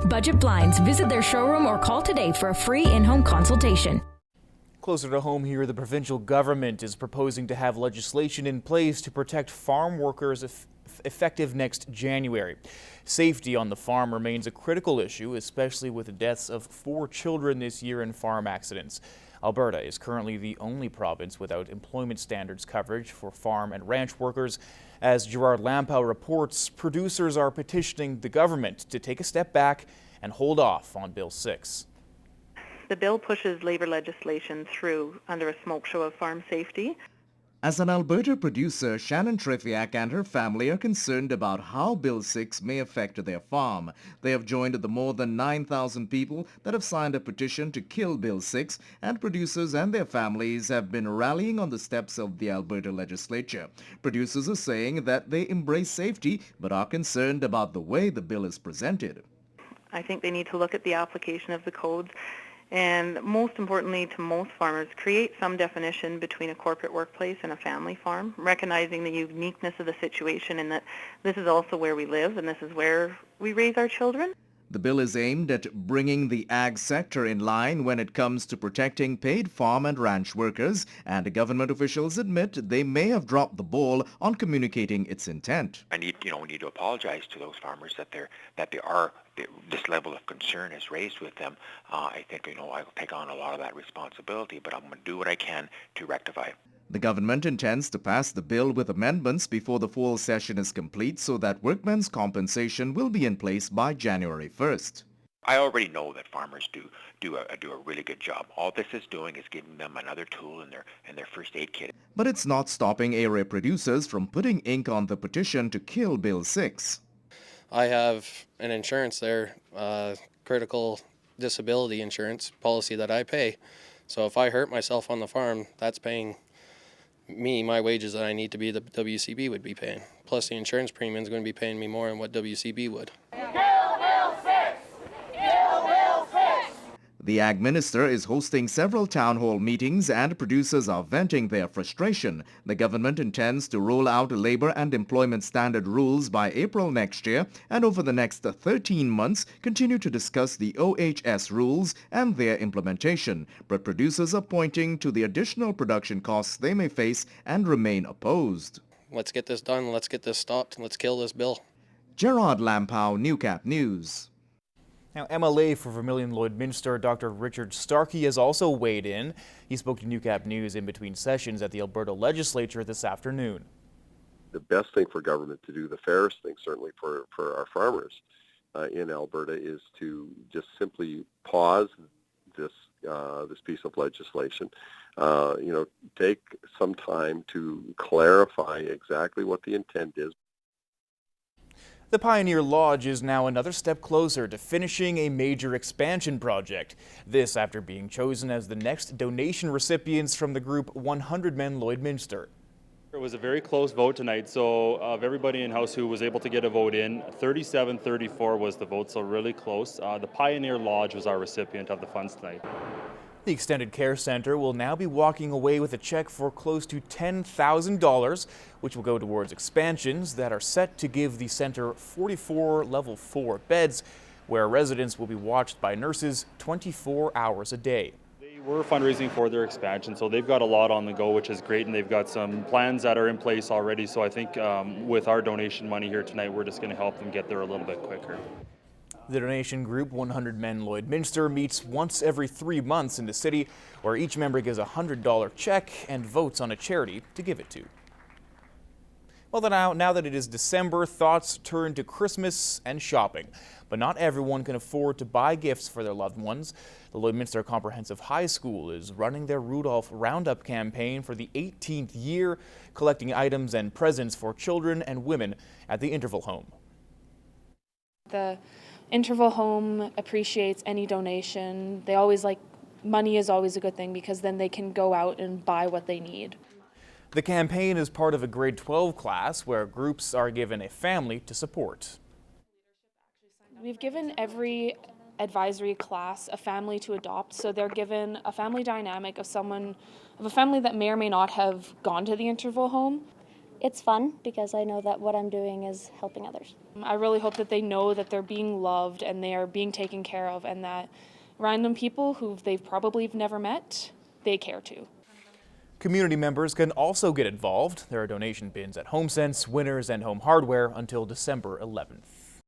Budget Blinds. Visit their showroom or call today for a free in-home consultation. Closer to home here, the provincial government is proposing to have legislation in place to protect farm workers effective next January. Safety on the farm remains a critical issue, especially with the deaths of 4 children this year in farm accidents. Alberta is currently the only province without employment standards coverage for farm and ranch workers. As Gerard Lampow reports, producers are petitioning the government to take a step back and hold off on Bill 6. The bill pushes labour legislation through under a smoke show of farm safety. As an Alberta producer, Shannon Trefiak and her family are concerned about how Bill 6 may affect their farm. They have joined the more than 9,000 people that have signed a petition to kill Bill 6, and producers and their families have been rallying on the steps of the Alberta legislature. Producers are saying that they embrace safety but are concerned about the way the bill is presented. I think they need to look at the application of the codes and, most importantly to most farmers, create some definition between a corporate workplace and a family farm, recognizing the uniqueness of the situation and that this is also where we live and this is where we raise our children. The bill is aimed at bringing the ag sector in line when it comes to protecting paid farm and ranch workers, and government officials admit they may have dropped the ball on communicating its intent. We need to apologize to those farmers that this level of concern is raised with them. I think I'll take on a lot of that responsibility, but I'm going to do what I can to rectify it. The government intends to pass the bill with amendments before the fall session is complete so that workmen's compensation will be in place by January 1st. I already know that farmers do a really good job. All this is doing is giving them another tool in their first aid kit. But it's not stopping area producers from putting ink on the petition to kill Bill 6. I have an insurance there, critical disability insurance policy that I pay. So if I hurt myself on the farm, that's paying me my wages that I need to be the WCB would be paying. Plus the insurance premium is going to be paying me more than what WCB would. The Ag Minister is hosting several town hall meetings and producers are venting their frustration. The government intends to roll out labor and employment standard rules by April next year and over the next 13 months continue to discuss the OHS rules and their implementation. But producers are pointing to the additional production costs they may face and remain opposed. Let's get this done, let's get this stopped, and let's kill this bill. Gerard Lampow, Newcap News. Now, MLA for Vermilion Lloydminster, Dr. Richard Starke, has also weighed in. He spoke to Newcap News in between sessions at the Alberta Legislature this afternoon. The best thing for government to do, the fairest thing certainly for our farmers in Alberta, is to just simply pause this piece of legislation. Take some time to clarify exactly what the intent is. The Pioneer Lodge is now another step closer to finishing a major expansion project. This after being chosen as the next donation recipients from the group 100 Men Lloydminster. It was a very close vote tonight, so of everybody in-house who was able to get a vote in, 37-34 was the vote, so really close. The Pioneer Lodge was our recipient of the funds tonight. The Extended Care Centre will now be walking away with a check for close to $10,000, which will go towards expansions that are set to give the centre 44 level 4 beds, where residents will be watched by nurses 24 hours a day. They were fundraising for their expansion, so they've got a lot on the go, which is great, and they've got some plans that are in place already, so I think with our donation money here tonight, we're just going to help them get there a little bit quicker. The donation group 100 Men Lloydminster meets once every 3 months in the city, where each member gives a $100 check and votes on a charity to give it to. Well, now that it is December, thoughts turn to Christmas and shopping. But not everyone can afford to buy gifts for their loved ones. The Lloydminster Comprehensive High School is running their Rudolf Round Up campaign for the 18th year, collecting items and presents for children and women at the Interval Home. The Interval Home appreciates any donation. They always money is always a good thing because then they can go out and buy what they need. The campaign is part of a grade 12 class where groups are given a family to support. We've given every advisory class a family to adopt, so they're given a family dynamic of a family that may or may not have gone to the Interval Home. it's fun because I know that what I'm doing is helping others. I really hope that they know that they're being loved and they are being taken care of, and that random people who they've probably never met, they care too. Community members can also get involved. There are donation bins at HomeSense, Winners, and Home Hardware until December 11th.